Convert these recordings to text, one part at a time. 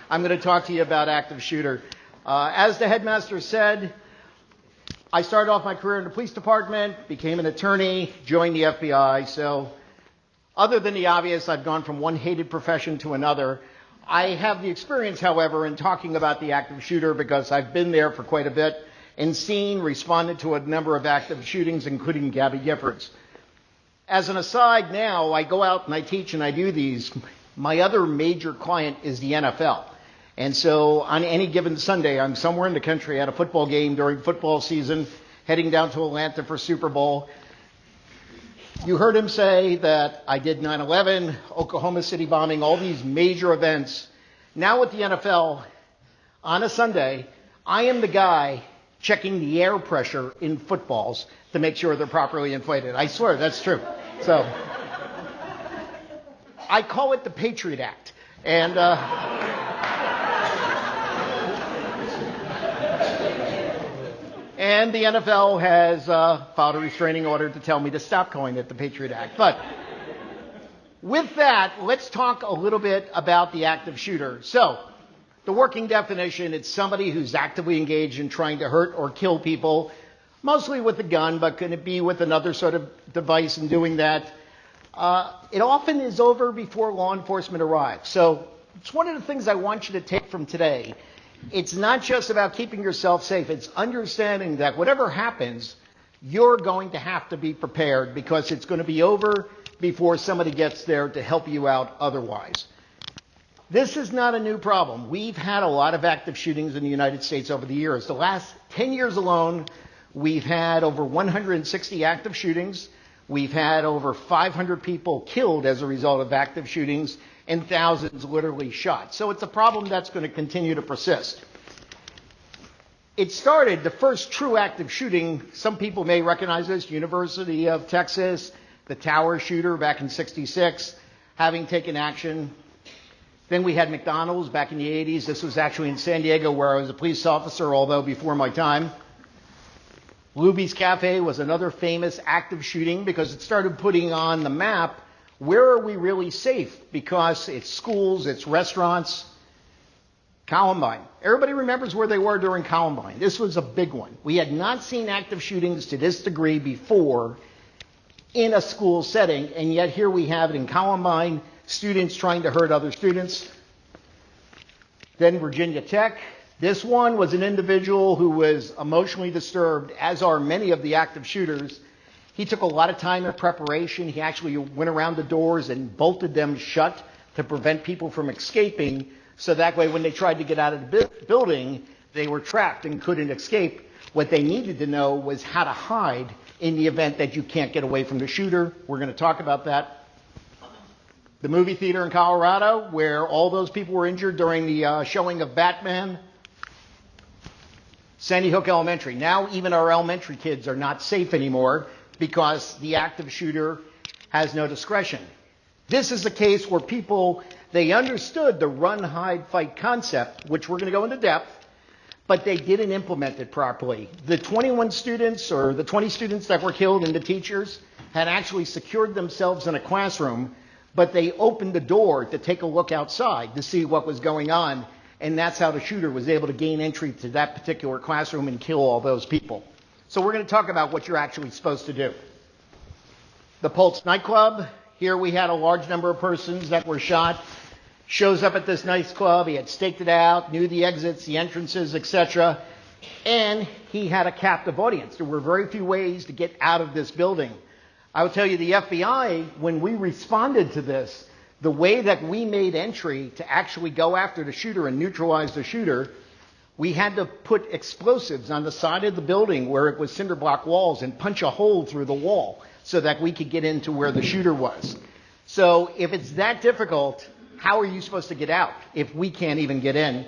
I'm going to talk to you about Active Shooter. As the headmaster said, I started off my career in the police department, became an attorney, joined the FBI. So other than the obvious, I've gone from one hated profession to another. I have the experience, however, in talking about the active shooter because I've been there for quite a bit and responded to a number of active shootings, including Gabby Giffords. As an aside now, I go out and I teach and I do these. My other major client is the NFL. And so on any given Sunday, I'm somewhere in the country at a football game during football season, heading down to Atlanta for Super Bowl. You heard him say that I did 9/11, Oklahoma City bombing, all these major events. Now with the NFL, on a Sunday, I am the guy checking the air pressure in footballs to make sure they're properly inflated. I swear, that's true. So I call it the Patriot Act. And and the NFL has filed a restraining order to tell me to stop calling it the Patriot Act. But with that, let's talk a little bit about the active shooter. So the working definition, it's somebody who's actively engaged in trying to hurt or kill people, mostly with a gun, but can it be with another sort of device in doing that? It often is over before law enforcement arrives. So it's one of the things I want you to take from today. It's not just about keeping yourself safe. It's understanding that whatever happens, you're going to have to be prepared because it's going to be over before somebody gets there to help you out otherwise. This is not a new problem. We've had a lot of active shootings in the United States over the years. The last 10 years alone, we've had over 160 active shootings. We've had over 500 people killed as a result of active shootings and thousands literally shot. So it's a problem that's going to continue to persist. It started, the first true active shooting, some people may recognize this, University of Texas, the Tower shooter back in '66, having taken action. Then we had McDonald's back in the 80s. This was actually in San Diego where I was a police officer, although before my time. Luby's Cafe was another famous active shooting because it started putting on the map where are we really safe? Because it's schools, it's restaurants. Columbine. Everybody remembers where they were during Columbine. This was a big one. We had not seen active shootings to this degree before in a school setting, and yet here we have it in Columbine, students trying to hurt other students. Then Virginia Tech. This one was an individual who was emotionally disturbed, as are many of the active shooters. He took a lot of time in preparation. He actually went around the doors and bolted them shut to prevent people from escaping, so that way when they tried to get out of the building, they were trapped and couldn't escape. What they needed to know was how to hide in the event that you can't get away from the shooter. We're going to talk about that. The movie theater in Colorado, where all those people were injured during the showing of Batman. Sandy Hook Elementary. Now even our elementary kids are not safe anymore because the active shooter has no discretion. This is a case where people, they understood the run, hide, fight concept, which we're going to go into depth, but they didn't implement it properly. The 21 students or the 20 students that were killed and the teachers had actually secured themselves in a classroom, but they opened the door to take a look outside to see what was going on, and that's how the shooter was able to gain entry to that particular classroom and kill all those people. So we're going to talk about what you're actually supposed to do. The Pulse nightclub, here we had a large number of persons that were shot. Shows up at this nightclub, he had staked it out, knew the exits, the entrances, etc. And he had a captive audience. There were very few ways to get out of this building. I will tell you, the FBI, when we responded to this, the way that we made entry to actually go after the shooter and neutralize the shooter, we had to put explosives on the side of the building where it was cinder block walls and punch a hole through the wall so that we could get into where the shooter was. So if it's that difficult, how are you supposed to get out if we can't even get in?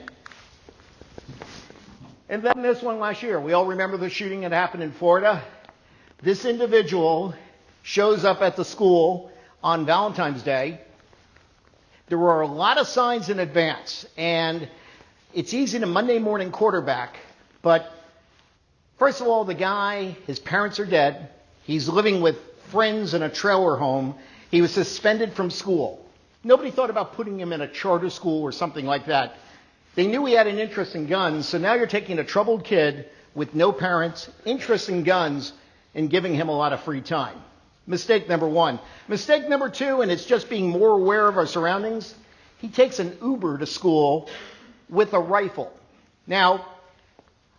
And then this one last year, we all remember the shooting that happened in Florida. This individual shows up at the school on Valentine's Day. There were a lot of signs in advance, and it's easy to Monday morning quarterback, but first of all, the guy, his parents are dead. He's living with friends in a trailer home. He was suspended from school. Nobody thought about putting him in a charter school or something like that. They knew he had an interest in guns, so now you're taking a troubled kid with no parents, interest in guns, and giving him a lot of free time. Mistake number one. Mistake number two, and it's just being more aware of our surroundings, he takes an Uber to school with a rifle. Now,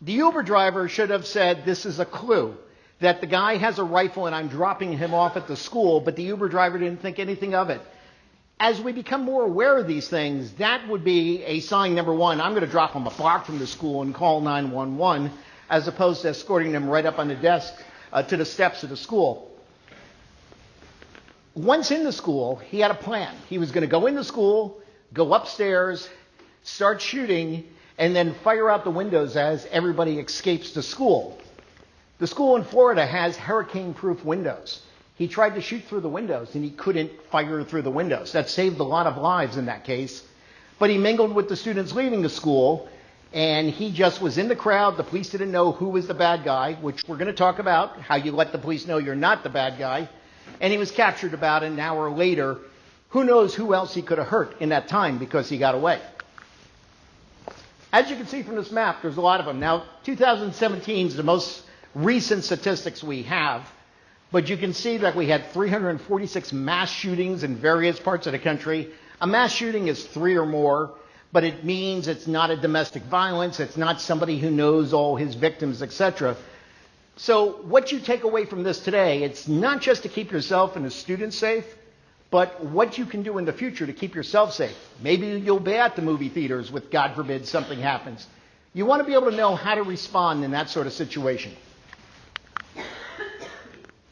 the Uber driver should have said, this is a clue, that the guy has a rifle and I'm dropping him off at the school, but the Uber driver didn't think anything of it. As we become more aware of these things, that would be a sign number one. I'm going to drop him a block from the school and call 911, as opposed to escorting him right up on the desk to the steps of the school. Once in the school, he had a plan. He was going to go into school, go upstairs, start shooting, and then fire out the windows as everybody escapes the school. The school in Florida has hurricane-proof windows. He tried to shoot through the windows, and he couldn't fire through the windows. That saved a lot of lives in that case. But he mingled with the students leaving the school, and he just was in the crowd. The police didn't know who was the bad guy, which we're going to talk about, how you let the police know you're not the bad guy. And he was captured about an hour later. Who knows who else he could have hurt in that time because he got away. As you can see from this map, there's a lot of them. Now, 2017 is the most recent statistics we have, but you can see that we had 346 mass shootings in various parts of the country. A mass shooting is 3 or more, but it means it's not a domestic violence, it's not somebody who knows all his victims, etc. So what you take away from this today, it's not just to keep yourself and the students safe, but what you can do in the future to keep yourself safe. Maybe you'll be at the movie theaters with, God forbid, something happens. You want to be able to know how to respond in that sort of situation.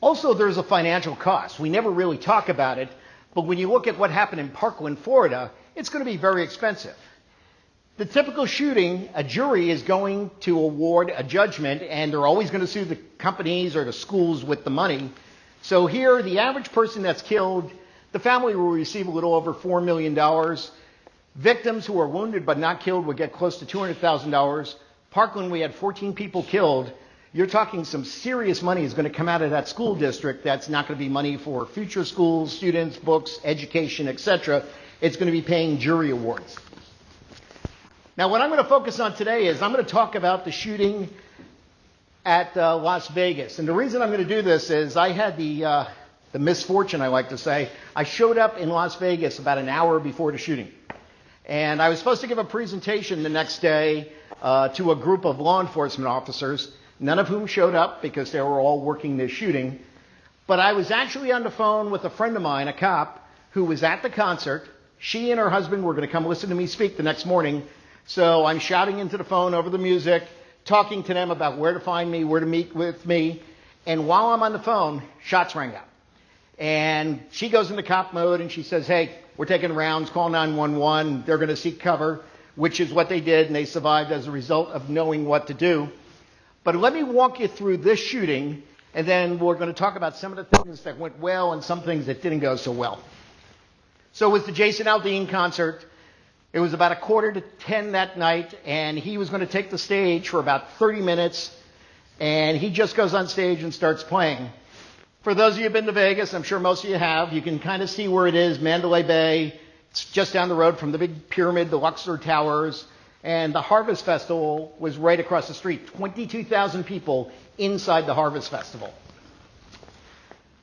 Also, there's a financial cost. We never really talk about it, but when you look at what happened in Parkland, Florida, it's going to be very expensive. The typical shooting, a jury is going to award a judgment, and they're always going to sue the companies or the schools with the money. So here, the average person that's killed, the family will receive a little over $4 million. Victims who are wounded but not killed will get close to $200,000. Parkland, we had 14 people killed. You're talking some serious money is going to come out of that school district. That's not going to be money for future schools, students, books, education, etc. It's going to be paying jury awards. Now, what I'm going to focus on today is I'm going to talk about the shooting at Las Vegas. And the reason I'm going to do this is I had the misfortune, I like to say. I showed up in Las Vegas about an hour before the shooting. And I was supposed to give a presentation the next day to a group of law enforcement officers, none of whom showed up because they were all working this shooting. But I was actually on the phone with a friend of mine, a cop, who was at the concert. She and her husband were going to come listen to me speak the next morning. So I'm shouting into the phone over the music, talking to them about where to find me, where to meet with me. And while I'm on the phone, shots rang out. And she goes into cop mode and she says, hey, we're taking rounds, call 911. They're going to seek cover, which is what they did, and they survived as a result of knowing what to do. But let me walk you through this shooting, and then we're going to talk about some of the things that went well and some things that didn't go so well. So it was the Jason Aldean concert. It was about 9:45 that night, and he was going to take the stage for about 30 minutes, and he just goes on stage and starts playing. For those of you who have been to Vegas, I'm sure most of you have, you can kind of see where it is, Mandalay Bay. It's just down the road from the big pyramid, the Luxor Towers, and the Harvest Festival was right across the street. 22,000 people inside the Harvest Festival.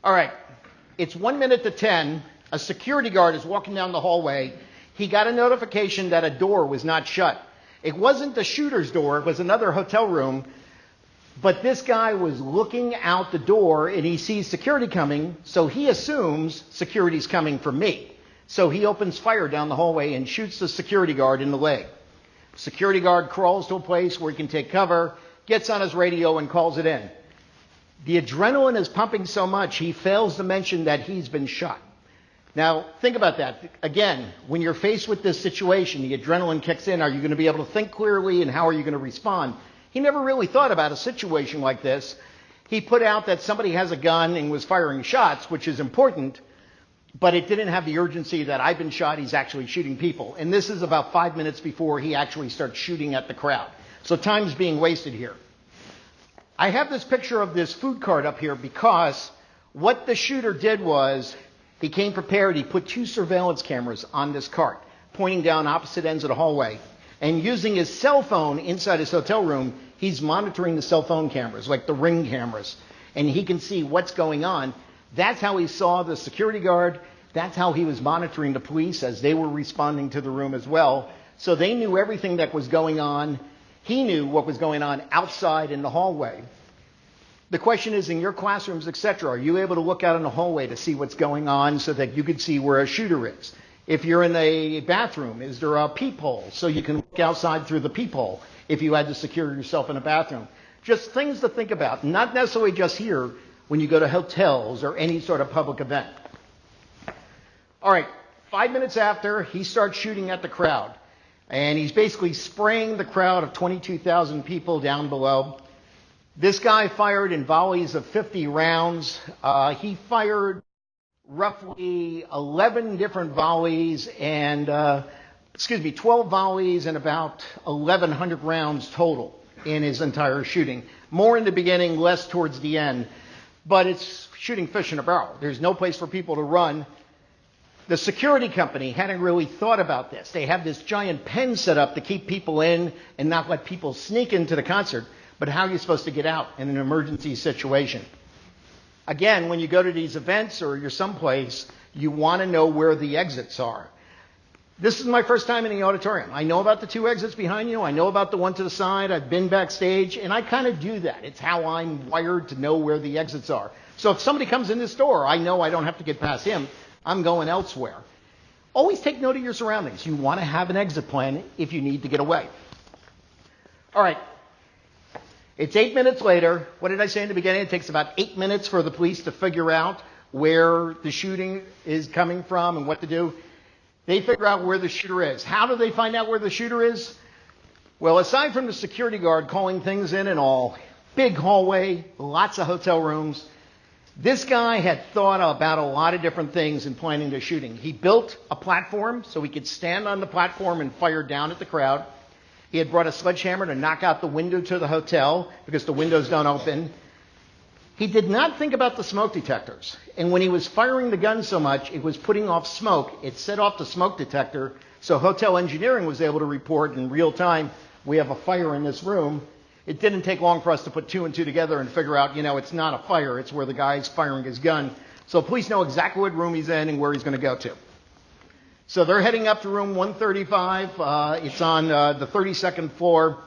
All right, it's 9:01. A security guard is walking down the hallway. He got a notification that a door was not shut. It wasn't the shooter's door, it was another hotel room. But this guy was looking out the door and he sees security coming, so he assumes security's coming for me. So he opens fire down the hallway and shoots the security guard in the leg. Security guard crawls to a place where he can take cover, gets on his radio and calls it in. The adrenaline is pumping so much, he fails to mention that he's been shot. Now, think about that. Again, when you're faced with this situation, the adrenaline kicks in. Are you going to be able to think clearly, and how are you going to respond? He never really thought about a situation like this. He put out that somebody has a gun and was firing shots, which is important, but it didn't have the urgency that I've been shot, he's actually shooting people. And this is about 5 minutes before he actually starts shooting at the crowd. So time's being wasted here. I have this picture of this food cart up here because what the shooter did was he came prepared. He put 2 surveillance cameras on this cart, pointing down opposite ends of the hallway. And using his cell phone inside his hotel room, he's monitoring the cell phone cameras, like the Ring cameras, and he can see what's going on. That's how he saw the security guard. That's how he was monitoring the police as they were responding to the room as well. So they knew everything that was going on. He knew what was going on outside in the hallway. The question is, in your classrooms, etc., are you able to look out in the hallway to see what's going on so that you can see where a shooter is? If you're in a bathroom, is there a peephole so you can look outside through the peephole if you had to secure yourself in a bathroom? Just things to think about, not necessarily just here when you go to hotels or any sort of public event. All right, 5 minutes after, he starts shooting at the crowd. And he's basically spraying the crowd of 22,000 people down below. This guy fired in volleys of 50 rounds. He fired roughly 11 different volleys and, 12 volleys and about 1,100 rounds total in his entire shooting. More in the beginning, less towards the end. But it's shooting fish in a barrel. There's no place for people to run. The security company hadn't really thought about this. They have this giant pen set up to keep people in and not let people sneak into the concert. But how are you supposed to get out in an emergency situation? Again, when you go to these events or you're someplace, you want to know where the exits are. This is my first time in the auditorium. I know about the two exits behind you. I know about the one to the side. I've been backstage, and I kind of do that. It's how I'm wired to know where the exits are. So if somebody comes in this door, I know I don't have to get past him. I'm going elsewhere. Always take note of your surroundings. You want to have an exit plan if you need to get away. All right. It's 8 minutes later. What did I say in the beginning? It takes about 8 minutes for the police to figure out where the shooting is coming from and what to do. They figure out where the shooter is. How do they find out where the shooter is? Well, aside from the security guard calling things in and all, big hallway, lots of hotel rooms, this guy had thought about a lot of different things in planning the shooting. He built a platform so he could stand on the platform and fire down at the crowd. He had brought a sledgehammer to knock out the window to the hotel because the windows don't open. He did not think about the smoke detectors. And when he was firing the gun so much, it was putting off smoke. It set off the smoke detector. So hotel engineering was able to report in real time, we have a fire in this room. It didn't take long for us to put two and two together and figure out, it's not a fire. It's where the guy's firing his gun. So police know exactly what room he's in and where he's going to go to. So they're heading up to room 135. It's on the 32nd floor.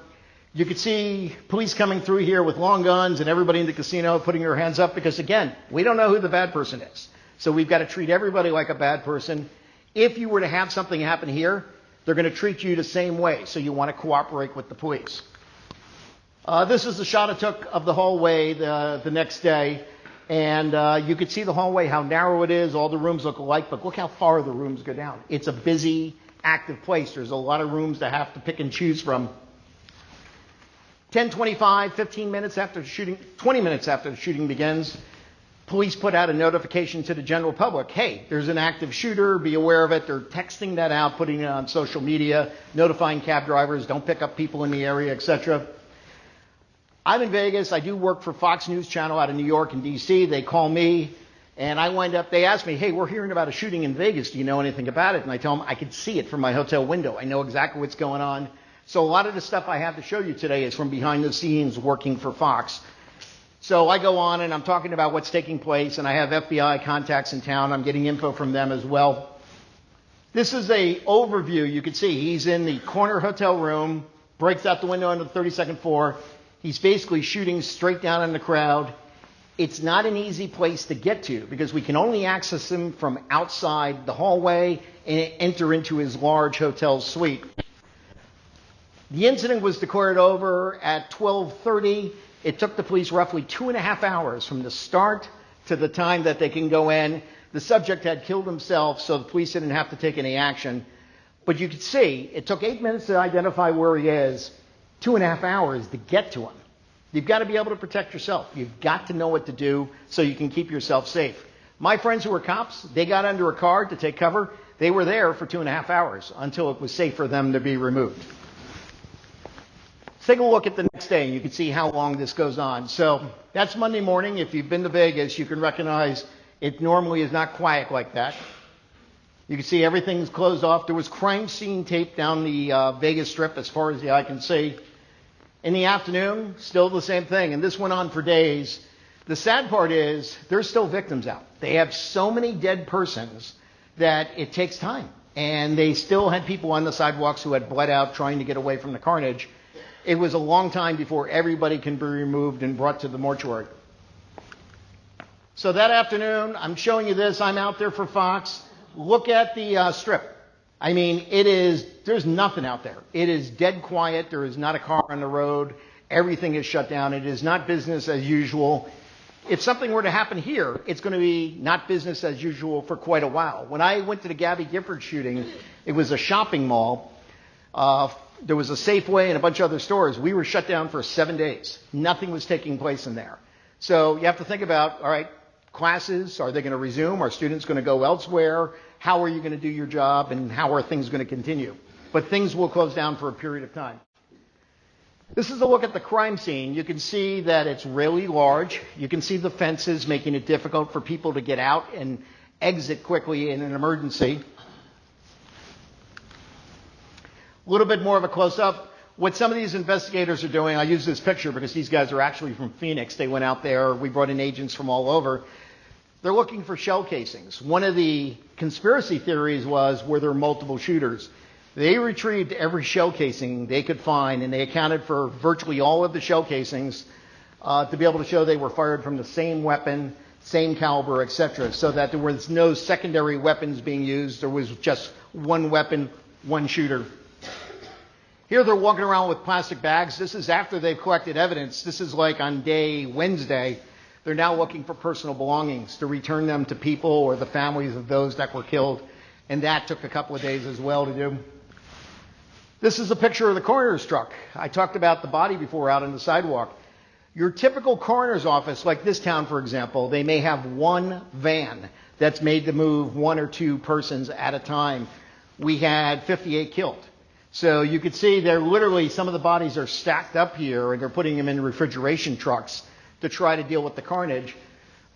You could see police coming through here with long guns and everybody in the casino putting their hands up because, again, we don't know who the bad person is. So we've got to treat everybody like a bad person. If you were to have something happen here, they're going to treat you the same way. So you want to cooperate with the police. This is the shot I took of the hallway the next day. And you could see the hallway, how narrow it is. All the rooms look alike, but look how far the rooms go down. It's a busy, active place. There's a lot of rooms to have to pick and choose from. 10:25, 15 minutes after the shooting, 20 minutes after the shooting begins, police put out a notification to the general public. Hey, there's an active shooter. Be aware of it. They're texting that out, putting it on social media, notifying cab drivers, don't pick up people in the area, etc. I'm in Vegas. I do work for Fox News Channel out of New York and D.C. They call me, and they ask me, hey, we're hearing about a shooting in Vegas. Do you know anything about it? And I tell them I could see it from my hotel window. I know exactly what's going on. So a lot of the stuff I have to show you today is from behind the scenes working for Fox. So I go on and I'm talking about what's taking place, and I have FBI contacts in town. I'm getting info from them as well. This is an overview. You can see he's in the corner hotel room, breaks out the window onto the 32nd floor. He's basically shooting straight down on the crowd. It's not an easy place to get to because we can only access him from outside the hallway and enter into his large hotel suite. The incident was declared over at 12:30. It took the police roughly 2.5 hours from the start to the time that they can go in. The subject had killed himself, so the police didn't have to take any action. But you could see it took 8 minutes to identify where he is, 2.5 hours to get to him. You've got to be able to protect yourself. You've got to know what to do so you can keep yourself safe. My friends who were cops, they got under a car to take cover. They were there for 2.5 hours until it was safe for them to be removed. Take a look at the next day, and you can see how long this goes on. So that's Monday morning. If you've been to Vegas, you can recognize it normally is not quiet like that. You can see everything's closed off. There was crime scene tape down the Vegas Strip as far as the eye can see. In the afternoon, still the same thing, and this went on for days. The sad part is there's still victims out. They have so many dead persons that it takes time. And they still had people on the sidewalks who had bled out trying to get away from the carnage. It was a long time before everybody can be removed and brought to the mortuary. So that afternoon, I'm showing you this. I'm out there for Fox. Look at the strip. I mean, there's nothing out there. It is dead quiet. There is not a car on the road. Everything is shut down. It is not business as usual. If something were to happen here, it's going to be not business as usual for quite a while. When I went to the Gabby Gifford shooting, it was a shopping mall. There was a Safeway and a bunch of other stores. We were shut down for 7 days. Nothing was taking place in there. So you have to think about, all right, classes, are they going to resume? Are students going to go elsewhere? How are you going to do your job? And how are things going to continue? But things will close down for a period of time. This is a look at the crime scene. You can see that it's really large. You can see the fences making it difficult for people to get out and exit quickly in an emergency. A little bit more of a close-up. What some of these investigators are doing, I use this picture because these guys are actually from Phoenix. They went out there. We brought in agents from all over. They're looking for shell casings. One of the conspiracy theories was, were there multiple shooters? They retrieved every shell casing they could find, and they accounted for virtually all of the shell casings to be able to show they were fired from the same weapon, same caliber, etc., so that there was no secondary weapons being used. There was just one weapon, one shooter. Here they're walking around with plastic bags. This is after they've collected evidence. This is like on day Wednesday. They're now looking for personal belongings to return them to people or the families of those that were killed. And that took a couple of days as well to do. This is a picture of the coroner's truck. I talked about the body before out on the sidewalk. Your typical coroner's office, like this town, for example, they may have one van that's made to move one or two persons at a time. We had 58 killed. So you could see they're literally, some of the bodies are stacked up here, and they're putting them in refrigeration trucks to try to deal with the carnage.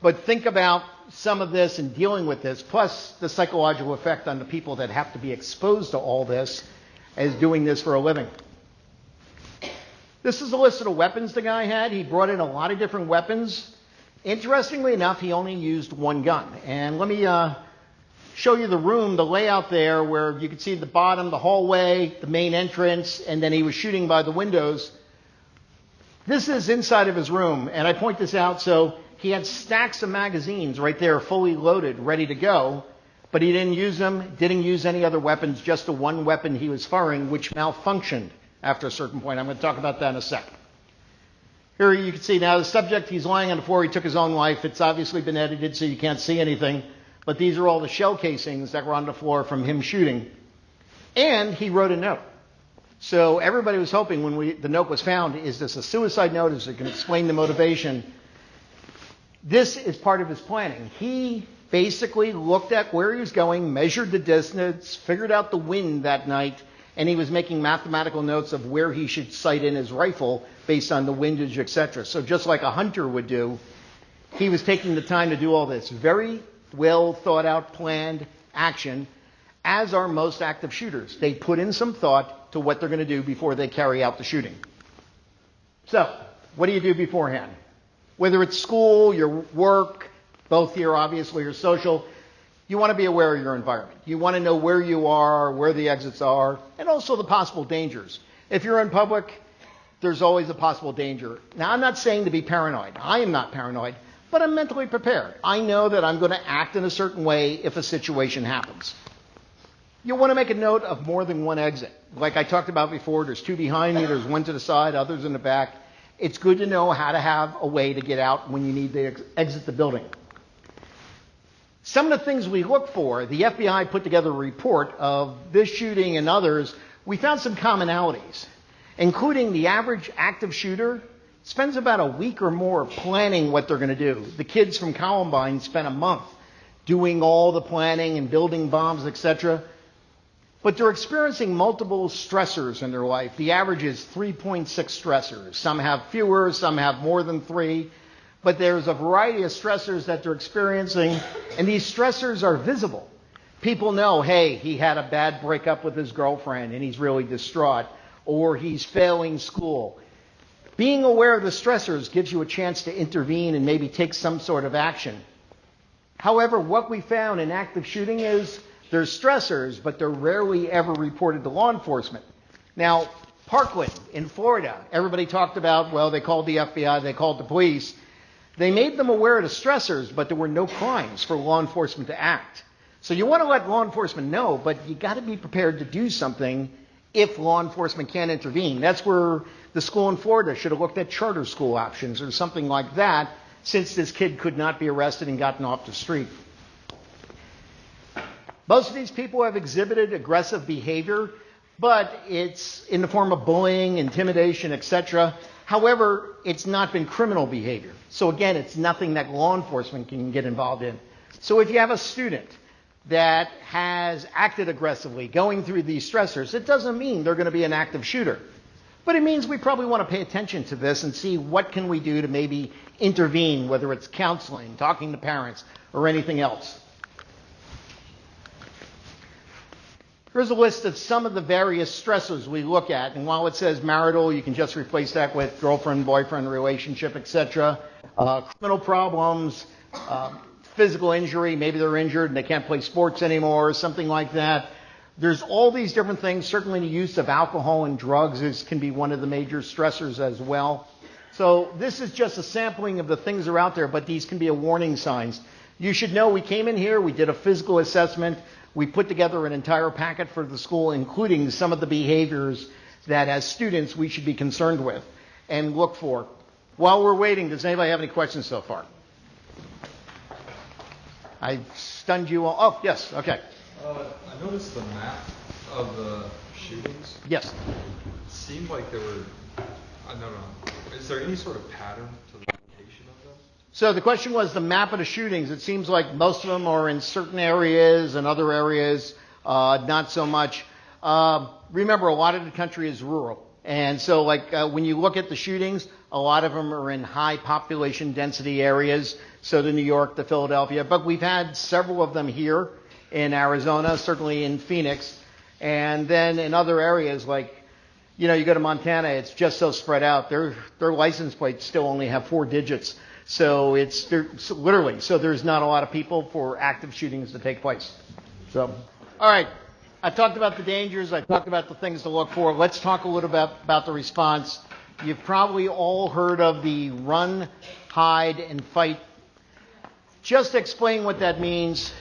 But think about some of this and dealing with this, plus the psychological effect on the people that have to be exposed to all this as doing this for a living. This is a list of the weapons the guy had. He brought in a lot of different weapons. Interestingly enough, he only used one gun. And let me show you the room, the layout there, where you can see the bottom, the hallway, the main entrance, and then he was shooting by the windows. This is inside of his room, and I point this out so he had stacks of magazines right there fully loaded, ready to go, but he didn't use them, didn't use any other weapons, just the one weapon he was firing, which malfunctioned after a certain point. I'm going to talk about that in a sec. Here you can see now the subject, he's lying on the floor, he took his own life. It's obviously been edited so you can't see anything, but these are all the shell casings that were on the floor from him shooting. And he wrote a note. So everybody was hoping when the note was found, is this a suicide note? Is it going to explain the motivation? This is part of his planning. He basically looked at where he was going, measured the distance, figured out the wind that night, and he was making mathematical notes of where he should sight in his rifle based on the windage, etc. So just like a hunter would do, he was taking the time to do all this. Very well thought out, planned action, as are most active shooters. They put in some thought to what they're going to do before they carry out the shooting. So, what do you do beforehand? Whether it's school, your work, both here obviously, or social, you want to be aware of your environment. You want to know where you are, where the exits are, and also the possible dangers. If you're in public, there's always a possible danger. Now, I'm not saying to be paranoid. I am not paranoid, but I'm mentally prepared. I know that I'm going to act in a certain way if a situation happens. You'll want to make a note of more than one exit. Like I talked about before, there's two behind me, there's one to the side, others in the back. It's good to know how to have a way to get out when you need to exit the building. Some of the things we look for, the FBI put together a report of this shooting and others. We found some commonalities, including the average active shooter spends about a week or more planning what they're going to do. The kids from Columbine spent a month doing all the planning and building bombs, etc. But they're experiencing multiple stressors in their life. The average is 3.6 stressors. Some have fewer, some have more than 3. But there's a variety of stressors that they're experiencing, and these stressors are visible. People know, hey, he had a bad breakup with his girlfriend and he's really distraught, or he's failing school. Being aware of the stressors gives you a chance to intervene and maybe take some sort of action. However, what we found in active shooting is there's stressors, but they're rarely ever reported to law enforcement. Now, Parkland in Florida, everybody talked about, well, they called the FBI, they called the police. They made them aware of the stressors, but there were no crimes for law enforcement to act. So you want to let law enforcement know, but you got to be prepared to do something if law enforcement can't intervene. That's where the school in Florida should have looked at charter school options or something like that, since this kid could not be arrested and gotten off the street. Most of these people have exhibited aggressive behavior, but it's in the form of bullying, intimidation, etc. However, it's not been criminal behavior. So again, it's nothing that law enforcement can get involved in. So if you have a student that has acted aggressively, going through these stressors, it doesn't mean they're going to be an active shooter. But it means we probably want to pay attention to this and see what can we do to maybe intervene, whether it's counseling, talking to parents, or anything else. Here's a list of some of the various stressors we look at. And while it says marital, you can just replace that with girlfriend, boyfriend, relationship, etc. Criminal problems, physical injury, maybe they're injured and they can't play sports anymore, something like that. There's all these different things. Certainly the use of alcohol and drugs can be one of the major stressors as well. So this is just a sampling of the things that are out there, but these can be a warning signs. You should know we came in here, we did a physical assessment, we put together an entire packet for the school, including some of the behaviors that as students we should be concerned with and look for. While we're waiting, does anybody have any questions so far? I stunned you all. Oh, yes, okay. I noticed the map of the shootings. Yes. It seemed like there were, I don't know, is there any sort of pattern to the location of them? So the question was the map of the shootings. It seems like most of them are in certain areas and other areas not so much. Remember, a lot of the country is rural. And so when you look at the shootings, a lot of them are in high population density areas. So the New York, the Philadelphia. But we've had several of them here in Arizona, certainly in Phoenix. And then in other areas like, you go to Montana, it's just so spread out. Their license plates still only have 4 digits. So so there's not a lot of people for active shootings to take place. So, all right. I've talked about the dangers. I've talked about the things to look for. Let's talk a little bit about the response. You've probably all heard of the run, hide, and fight. Just to explain what that means.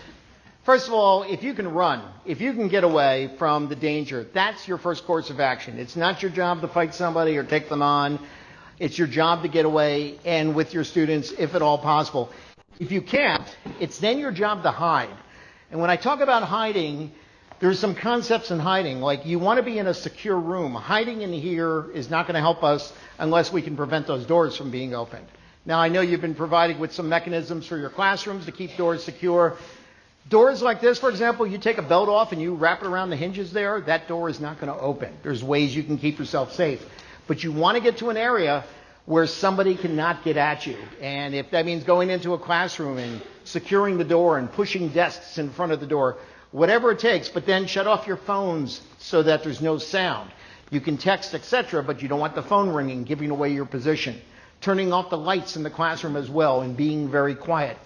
First of all, if you can run, if you can get away from the danger, that's your first course of action. It's not your job to fight somebody or take them on. It's your job to get away and with your students, if at all possible. If you can't, it's then your job to hide. And when I talk about hiding, there's some concepts in hiding, like you want to be in a secure room. Hiding in here is not going to help us unless we can prevent those doors from being opened. Now, I know you've been provided with some mechanisms for your classrooms to keep doors secure. Doors like this, for example, you take a belt off and you wrap it around the hinges there, that door is not going to open. There's ways you can keep yourself safe. But you want to get to an area where somebody cannot get at you. And if that means going into a classroom and securing the door and pushing desks in front of the door, whatever it takes, but then shut off your phones so that there's no sound. You can text, etc., but you don't want the phone ringing, giving away your position. Turning off the lights in the classroom as well and being very quiet.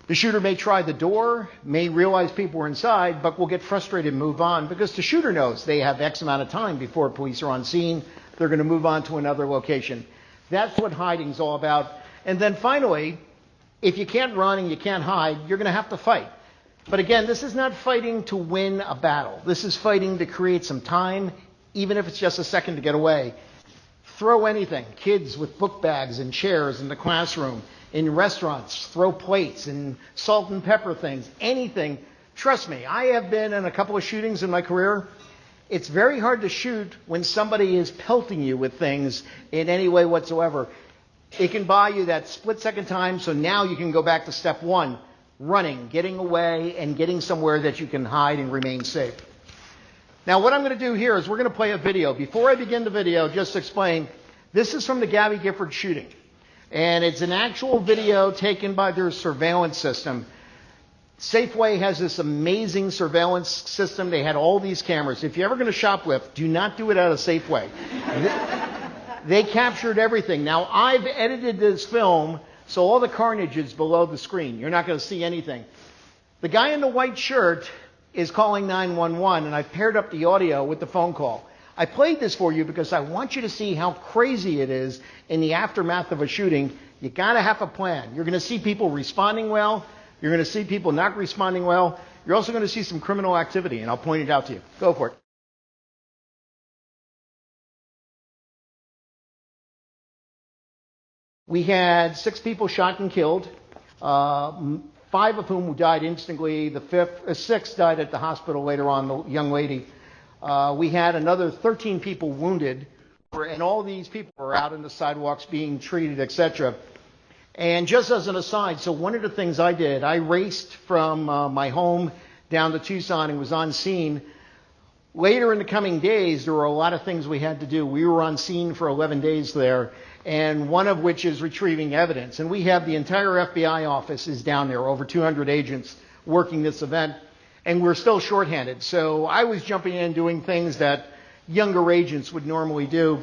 The shooter may try the door, may realize people are inside, but will get frustrated and move on because the shooter knows they have X amount of time before police are on scene. They're going to move on to another location. That's what hiding's all about. And then finally, if you can't run and you can't hide, you're going to have to fight. But again, this is not fighting to win a battle. This is fighting to create some time, even if it's just a second to get away. Throw anything. Kids with book bags and chairs in the classroom. In restaurants, throw plates and salt and pepper things. Anything. Trust me, I have been in a couple of shootings in my career. It's very hard to shoot when somebody is pelting you with things in any way whatsoever. It can buy you that split-second time, so now you can go back to step one. Running, getting away, and getting somewhere that you can hide and remain safe. Now, what I'm going to do here is we're going to play a video. Before I begin the video, just to explain, this is from the Gabby Gifford shooting. And it's an actual video taken by their surveillance system. Safeway has this amazing surveillance system. They had all these cameras. If you're ever going to shoplift, do not do it out of Safeway. They captured everything. Now, I've edited this film, so all the carnage is below the screen. You're not going to see anything. The guy in the white shirt is calling 911, and I've paired up the audio with the phone call. I played this for you because I want you to see how crazy it is in the aftermath of a shooting. You got to have a plan. You're going to see people responding well. You're going to see people not responding well. You're also going to see some criminal activity, and I'll point it out to you. Go for it. We had 6 people shot and killed, 5 of whom died instantly. The 6th died at the hospital later on, the young lady. We had another 13 people wounded, and all these people were out on the sidewalks being treated, etc. And just as an aside, so one of the things I did, I raced from my home down to Tucson and was on scene. Later in the coming days, there were a lot of things we had to do. We were on scene for 11 days there, and one of which is retrieving evidence. And we have the entire FBI office is down there, over 200 agents working this event, and we're still shorthanded. So I was jumping in doing things that younger agents would normally do.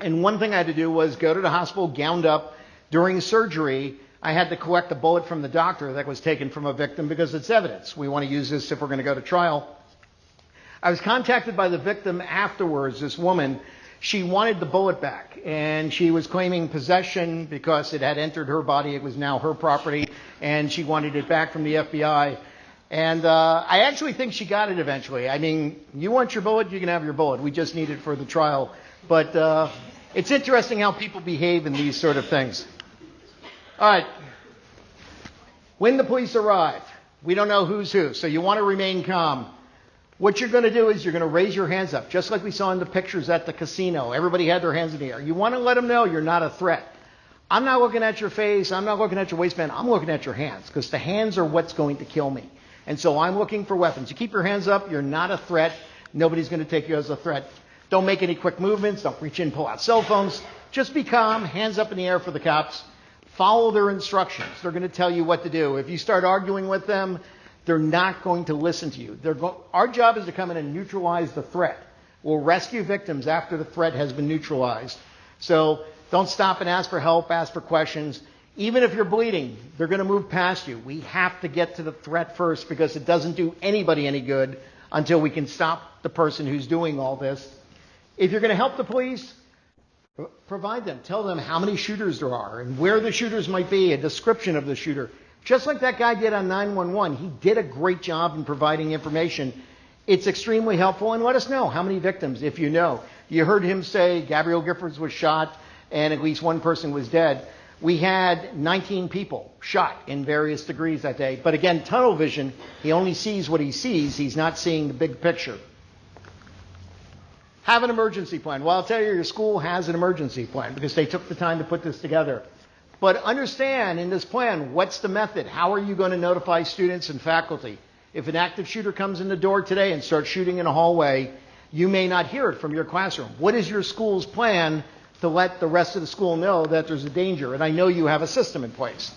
And one thing I had to do was go to the hospital gowned up. During surgery, I had to collect a bullet from the doctor that was taken from a victim because it's evidence. We want to use this if we're going to go to trial. I was contacted by the victim afterwards, this woman. She wanted the bullet back, and she was claiming possession because it had entered her body. It was now her property, and she wanted it back from the FBI. And I actually think she got it eventually. I mean, you want your bullet, you can have your bullet. We just need it for the trial. But it's interesting how people behave in these sort of things. All right. When the police arrive, we don't know who's who, so you want to remain calm. What you're going to do is you're going to raise your hands up, just like we saw in the pictures at the casino. Everybody had their hands in the air. You want to let them know you're not a threat. I'm not looking at your face. I'm not looking at your waistband. I'm looking at your hands, because the hands are what's going to kill me. And so I'm looking for weapons. You keep your hands up. You're not a threat. Nobody's going to take you as a threat. Don't make any quick movements. Don't reach in, pull out cell phones. Just be calm, hands up in the air for the cops. Follow their instructions. They're going to tell you what to do. If you start arguing with them, they're not going to listen to you. Our job is to come in and neutralize the threat. We'll rescue victims after the threat has been neutralized. So don't stop and ask for help, ask for questions. Even if you're bleeding, they're going to move past you. We have to get to the threat first because it doesn't do anybody any good until we can stop the person who's doing all this. If you're going to help the police, provide them. Tell them how many shooters there are and where the shooters might be, a description of the shooter. Just like that guy did on 911. He did a great job in providing information. It's extremely helpful, and let us know how many victims, if you know. You heard him say Gabrielle Giffords was shot and at least one person was dead. We had 19 people shot in various degrees that day. But again, tunnel vision, he only sees what he sees. He's not seeing the big picture. Have an emergency plan. Well, I'll tell you, your school has an emergency plan because they took the time to put this together. But understand in this plan, what's the method? How are you going to notify students and faculty? If an active shooter comes in the door today and starts shooting in a hallway, you may not hear it from your classroom. What is your school's plan to let the rest of the school know that there's a danger? And I know you have a system in place.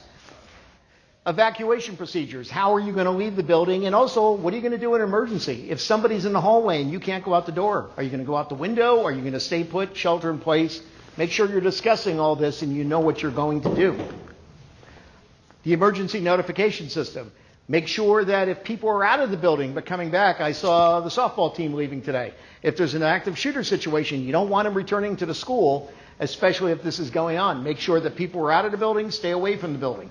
Evacuation procedures. How are you going to leave the building? And also, what are you going to do in an emergency? If somebody's in the hallway and you can't go out the door, are you going to go out the window? Are you going to stay put, shelter in place? Make sure you're discussing all this and you know what you're going to do. The emergency notification system. Make sure that if people are out of the building but coming back, I saw the softball team leaving today. If there's an active shooter situation, you don't want them returning to the school, especially if this is going on. Make sure that people are out of the building, stay away from the building.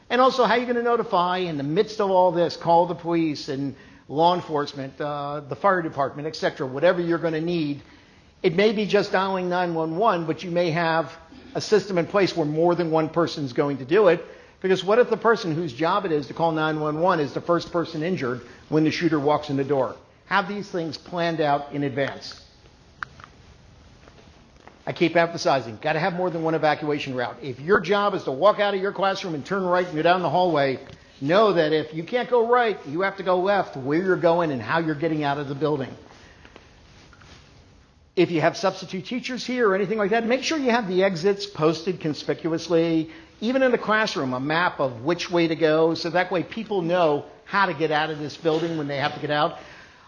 And also, how are you going to notify in the midst of all this? Call the police and law enforcement, the fire department, etc., whatever you're going to need. It may be just dialing 911, but you may have a system in place where more than one person is going to do it. Because what if the person whose job it is to call 911 is the first person injured when the shooter walks in the door? Have these things planned out in advance. I keep emphasizing, got to have more than one evacuation route. If your job is to walk out of your classroom and turn right and go down the hallway, know that if you can't go right, you have to go left, where you're going and how you're getting out of the building. If you have substitute teachers here or anything like that, make sure you have the exits posted conspicuously. even in the classroom, a map of which way to go, so that way people know how to get out of this building when they have to get out.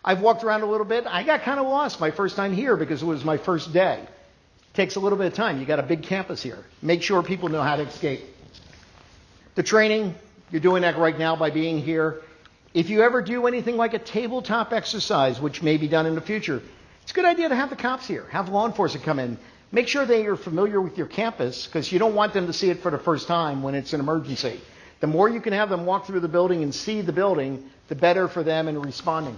I've walked around a little bit. I got kind of lost my first time here because it was my first day. It takes a little bit of time. You got a big campus here. Make sure people know how to escape. The training, you're doing that right now by being here. If you ever do anything like a tabletop exercise, which may be done in the future, it's a good idea to have the cops here, have law enforcement come in. Make sure they are familiar with your campus because you don't want them to see it for the first time when it's an emergency. The more you can have them walk through the building and see the building, the better for them in responding.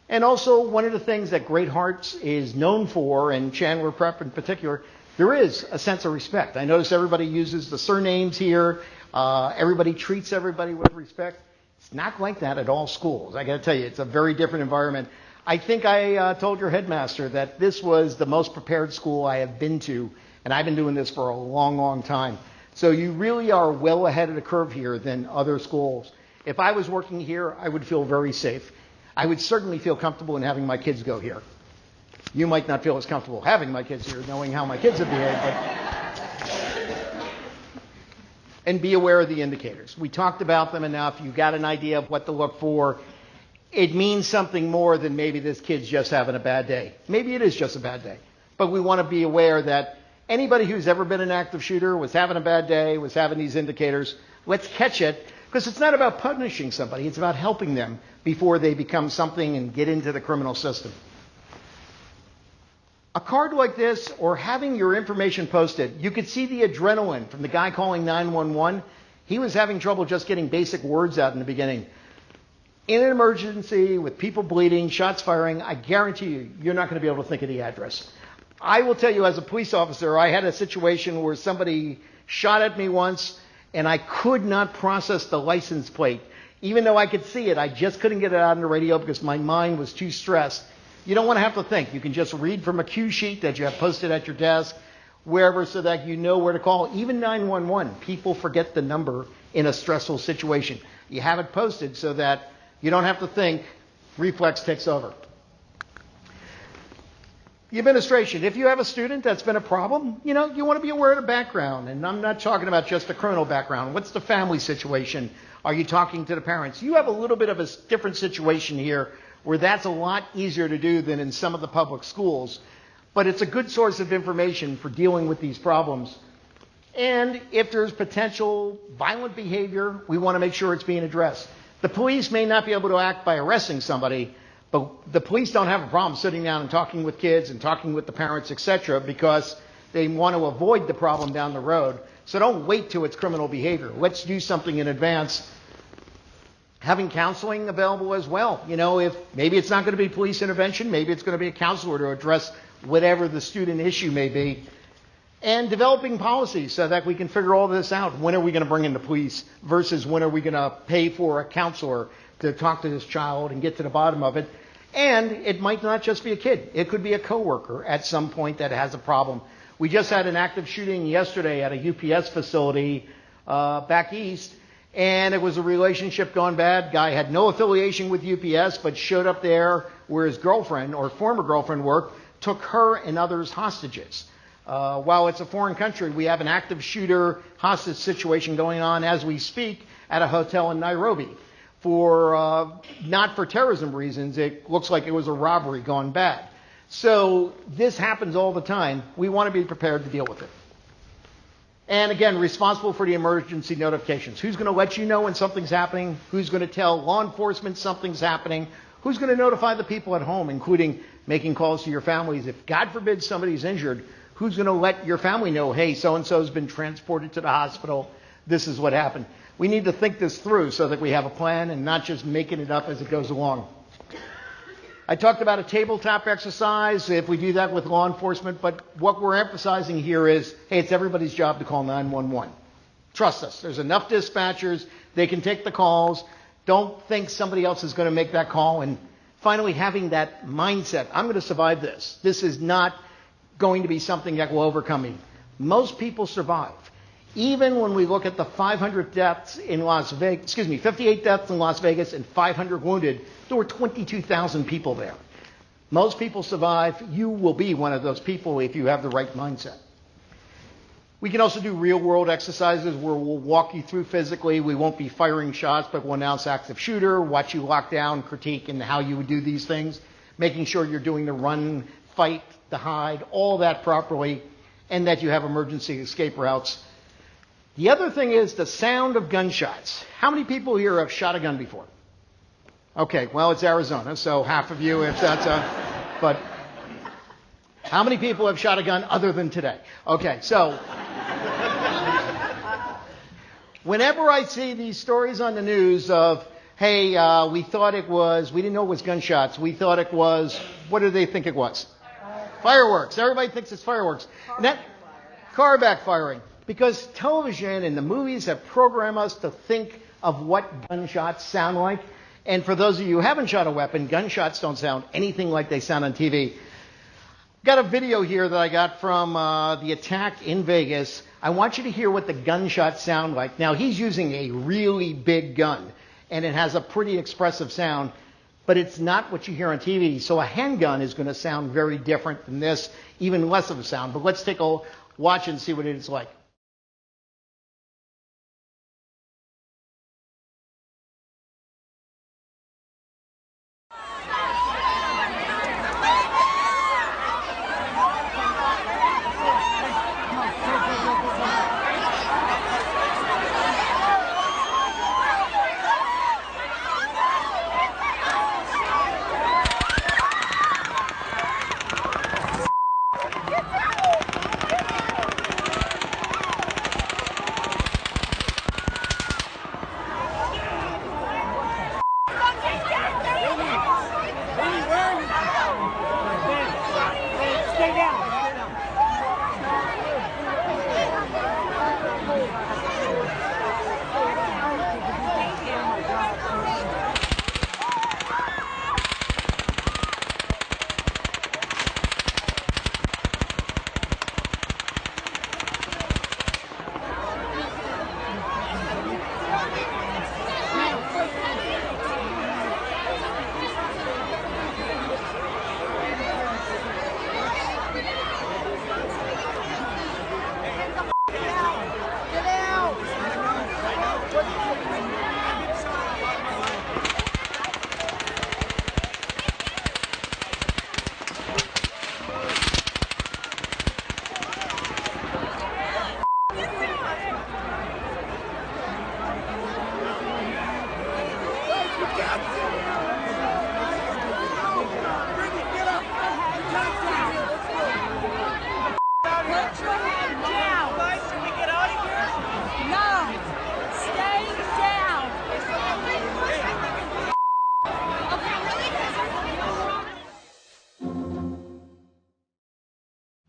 And also, one of the things that Great Hearts is known for, and Chandler Prep in particular, there is a sense of respect. I notice everybody uses the surnames here. Everybody treats everybody with respect. It's not like that at all schools. I got to tell you, it's a very different environment. I think I told your headmaster that this was the most prepared school I have been to, and I've been doing this for a long, long time. So you really are well ahead of the curve here than other schools. If I was working here, I would feel very safe. I would certainly feel comfortable in having my kids go here. You might not feel as comfortable having my kids here, knowing how my kids have behaved, but... And be aware of the indicators. We talked about them enough. You got an idea of what to look for. It means something more than maybe this kid's just having a bad day. Maybe it is just a bad day. But we want to be aware that anybody who's ever been an active shooter was having a bad day, was having these indicators. Let's catch it, because it's not about punishing somebody. It's about helping them before they become something and get into the criminal system. A card like this, or having your information posted, you could see the adrenaline from the guy calling 911. He was having trouble just getting basic words out in the beginning. In an emergency, with people bleeding, shots firing, I guarantee you, you're not going to be able to think of the address. I will tell you, as a police officer, I had a situation where somebody shot at me once, and I could not process the license plate. Even though I could see it, I just couldn't get it out on the radio because my mind was too stressed. You don't want to have to think. You can just read from a cue sheet that you have posted at your desk, wherever, so that you know where to call. Even 911, people forget the number in a stressful situation. You have it posted so that you don't have to think. Reflex takes over. The administration, if you have a student that's been a problem, you want to be aware of the background. And I'm not talking about just the criminal background. What's the family situation? Are you talking to the parents? You have a little bit of a different situation here where that's a lot easier to do than in some of the public schools. But it's a good source of information for dealing with these problems. And if there's potential violent behavior, we want to make sure it's being addressed. The police may not be able to act by arresting somebody, but the police don't have a problem sitting down and talking with kids and talking with the parents, etc., because they want to avoid the problem down the road. So don't wait till it's criminal behavior. Let's do something in advance. Having counseling available as well. If maybe it's not going to be police intervention, maybe it's going to be a counselor to address whatever the student issue may be. And developing policies so that we can figure all this out. When are we going to bring in the police versus when are we going to pay for a counselor to talk to this child and get to the bottom of it? And it might not just be a kid. It could be a coworker at some point that has a problem. We just had an active shooting yesterday at a UPS facility back east. And it was a relationship gone bad. Guy had no affiliation with UPS, but showed up there where his girlfriend or former girlfriend worked, took her and others hostages. While it's a foreign country, we have an active shooter hostage situation going on as we speak at a hotel in Nairobi. Not for terrorism reasons, it looks like it was a robbery gone bad. So this happens all the time. We want to be prepared to deal with it. And again, responsible for the emergency notifications. Who's going to let you know when something's happening? Who's going to tell law enforcement something's happening? Who's going to notify the people at home, including making calls to your families? If, God forbid, somebody's injured, who's going to let your family know, hey, so-and-so's been transported to the hospital, this is what happened? We need to think this through so that we have a plan and not just making it up as it goes along. I talked about a tabletop exercise, if we do that with law enforcement, but what we're emphasizing here is, hey, it's everybody's job to call 911. Trust us. There's enough dispatchers. They can take the calls. Don't think somebody else is going to make that call. And finally, having that mindset, I'm going to survive this. This is not going to be something that will overcome me. Most people survive. Even when we look at the 500 deaths in Las Vegas, 58 deaths in Las Vegas and 500 wounded, there were 22,000 people there. Most people survive. You will be one of those people if you have the right mindset. We can also do real-world exercises where we'll walk you through physically. We won't be firing shots, but we'll announce active shooter, watch you lock down, critique, and how you would do these things, making sure you're doing the run, fight, the hide, all that properly, and that you have emergency escape routes. The other thing is the sound of gunshots. How many people here have shot a gun before? Okay, well, it's Arizona, so half of you, if that's but how many people have shot a gun other than today? Okay, so whenever I see these stories on the news of, hey, we didn't know it was gunshots, we thought it was, what do they think it was? Fireworks. Everybody thinks it's fireworks. Car backfiring. Because television and the movies have programmed us to think of what gunshots sound like. And for those of you who haven't shot a weapon, gunshots don't sound anything like they sound on TV. Got a video here that I got from the attack in Vegas. I want you to hear what the gunshots sound like. Now, he's using a really big gun, and it has a pretty expressive sound, but it's not what you hear on TV. So a handgun is going to sound very different than this, even less of a sound. But let's take a watch and see what it's like.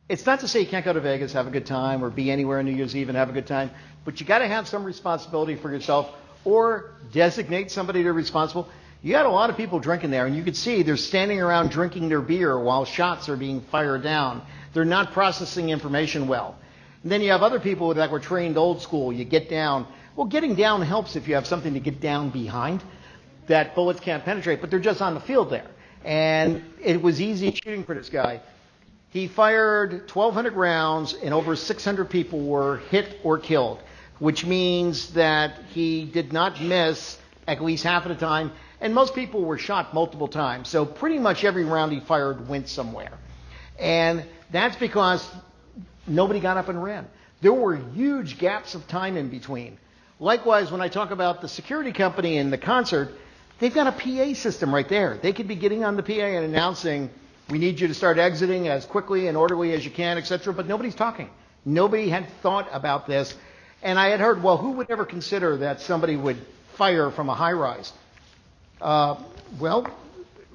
It's not to say you can't go to Vegas, have a good time, or be anywhere on New Year's Eve and have a good time, but you got to have some responsibility for yourself or designate somebody to be responsible. You got a lot of people drinking there, and you can see they're standing around drinking their beer while shots are being fired down. They're not processing information well. And then you have other people that were trained old school. You get down. Well, getting down helps if you have something to get down behind that bullets can't penetrate, but they're just on the field there. And it was easy shooting for this guy. He fired 1,200 rounds, and over 600 people were hit or killed, which means that he did not miss at least half of the time, and most people were shot multiple times. So pretty much every round he fired went somewhere. And that's because nobody got up and ran. There were huge gaps of time in between. Likewise, when I talk about the security company and the concert, they've got a PA system right there. They could be getting on the PA and announcing, we need you to start exiting as quickly and orderly as you can, etc. But nobody's talking. Nobody had thought about this. And I had heard, well, who would ever consider that somebody would fire from a high-rise? Well,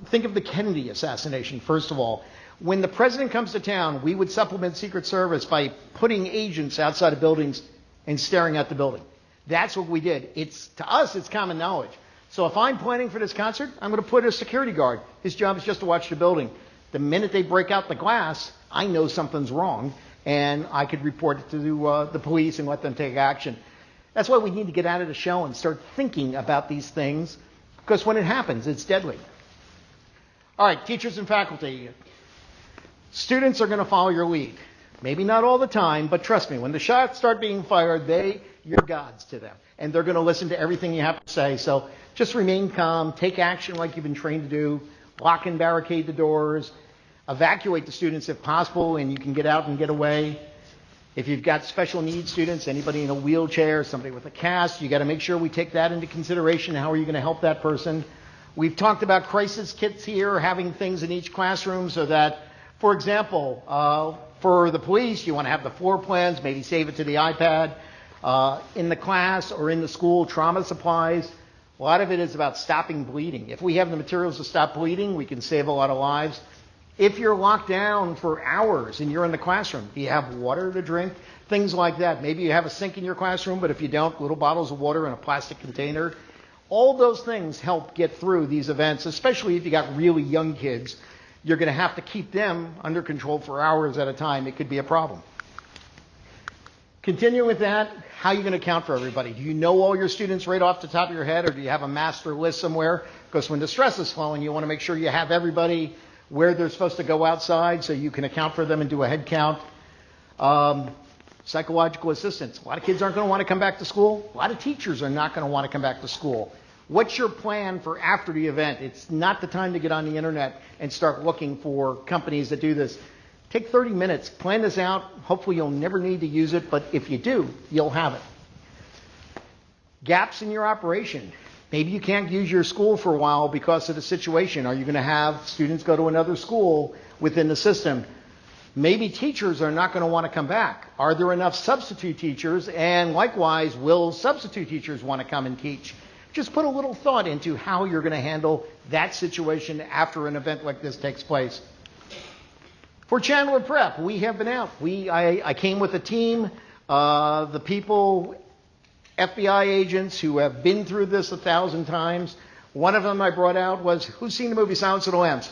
think of the Kennedy assassination, first of all. When the president comes to town, we would supplement Secret Service by putting agents outside of buildings and staring at the building. That's what we did. To us, it's common knowledge. So if I'm planning for this concert, I'm going to put a security guard. His job is just to watch the building. The minute they break out the glass, I know something's wrong, and I could report it to the police and let them take action. That's why we need to get out of the shell and start thinking about these things, because when it happens, it's deadly. All right, teachers and faculty. Students are going to follow your lead. Maybe not all the time, but trust me, when the shots start being fired, you're gods to them. And they're going to listen to everything you have to say. So just remain calm, take action like you've been trained to do, lock and barricade the doors, evacuate the students if possible, and you can get out and get away. If you've got special needs students, anybody in a wheelchair, somebody with a cast, you got to make sure we take that into consideration. How are you going to help that person? We've talked about crisis kits here, having things in each classroom so that, for example, for the police, you want to have the floor plans, maybe save it to the iPad. In the class or in the school, trauma supplies. A lot of it is about stopping bleeding. If we have the materials to stop bleeding, we can save a lot of lives. If you're locked down for hours and you're in the classroom, do you have water to drink? Things like that. Maybe you have a sink in your classroom, but if you don't, little bottles of water in a plastic container. All those things help get through these events, especially if you got really young kids. You're going to have to keep them under control for hours at a time. It could be a problem. Continue with that. How are you going to account for everybody? Do you know all your students right off the top of your head, or do you have a master list somewhere? Because when the stress is flowing, you want to make sure you have everybody where they're supposed to go outside so you can account for them and do a head count. Psychological assistance. A lot of kids aren't going to want to come back to school. A lot of teachers are not going to want to come back to school. What's your plan for after the event? It's not the time to get on the internet and start looking for companies that do this. Take 30 minutes, plan this out. Hopefully you'll never need to use it, but if you do, you'll have it. Gaps in your operation. Maybe you can't use your school for a while because of the situation. Are you going to have students go to another school within the system? Maybe teachers are not going to want to come back. Are there enough substitute teachers? And likewise, will substitute teachers want to come and teach? Just put a little thought into how you're going to handle that situation after an event like this takes place. For Chandler Prep, we have been out. I came with a team, the people, FBI agents who have been through this 1,000 times. One of them I brought out was, who's seen the movie Silence of the Lambs?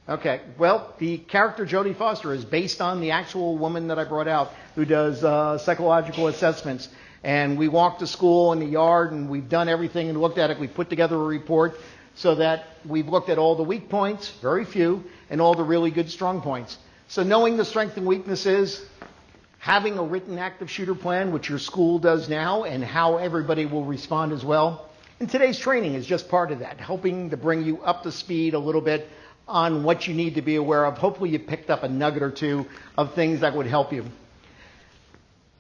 Okay, well, the character Jodie Foster is based on the actual woman that I brought out who does psychological assessments. And we walked to school in the yard, and we've done everything and looked at it. We put together a report so that we've looked at all the weak points, very few, and all the really good strong points. So knowing the strengths and weaknesses, having a written active shooter plan, which your school does now, and how everybody will respond as well. And today's training is just part of that, helping to bring you up to speed a little bit on what you need to be aware of. Hopefully you picked up a nugget or two of things that would help you.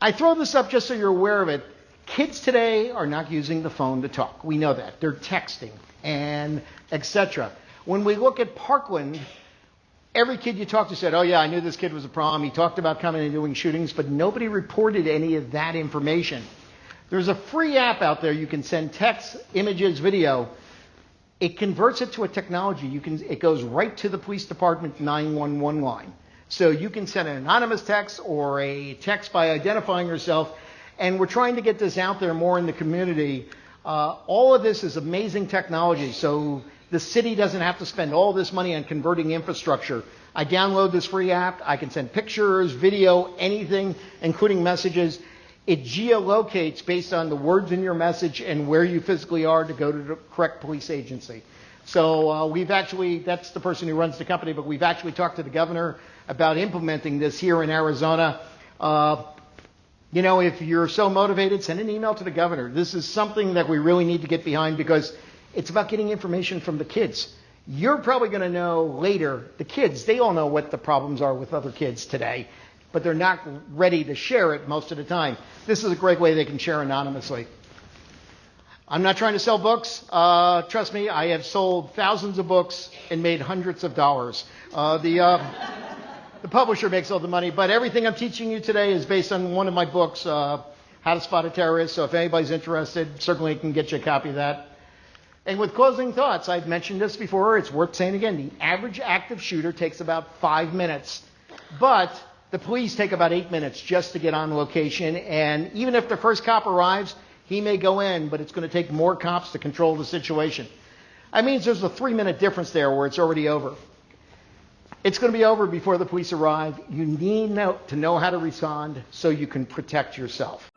I throw this up just so you're aware of it. Kids today are not using the phone to talk. We know that. They're texting and etc. When we look at Parkland, every kid you talk to said, oh yeah, I knew this kid was a problem. He talked about coming and doing shootings, but nobody reported any of that information. There's a free app out there. You can send text, images, video. It converts it to a technology. It goes right to the police department 911 line. So you can send an anonymous text or a text by identifying yourself. And we're trying to get this out there more in the community. All of this is amazing technology. So the city doesn't have to spend all this money on converting infrastructure. I download this free app. I can send pictures, video, anything, including messages. It geolocates based on the words in your message and where you physically are to go to the correct police agency. So that's the person who runs the company, but we've actually talked to the governor about implementing this here in Arizona. If you're so motivated, send an email to the governor. This is something that we really need to get behind because it's about getting information from the kids. You're probably going to know later, the kids, they all know what the problems are with other kids today, but they're not ready to share it most of the time. This is a great way they can share anonymously. I'm not trying to sell books. Trust me, I have sold thousands of books and made hundreds of dollars. The publisher makes all the money, but everything I'm teaching you today is based on one of my books, How to Spot a Terrorist. So if anybody's interested, certainly can get you a copy of that. And with closing thoughts, I've mentioned this before, it's worth saying again, the average active shooter takes about 5 minutes, but the police take about 8 minutes just to get on location, and even if the first cop arrives, he may go in, but it's going to take more cops to control the situation. That means there's a 3-minute difference there where it's already over. It's going to be over before the police arrive. You need to know how to respond so you can protect yourself.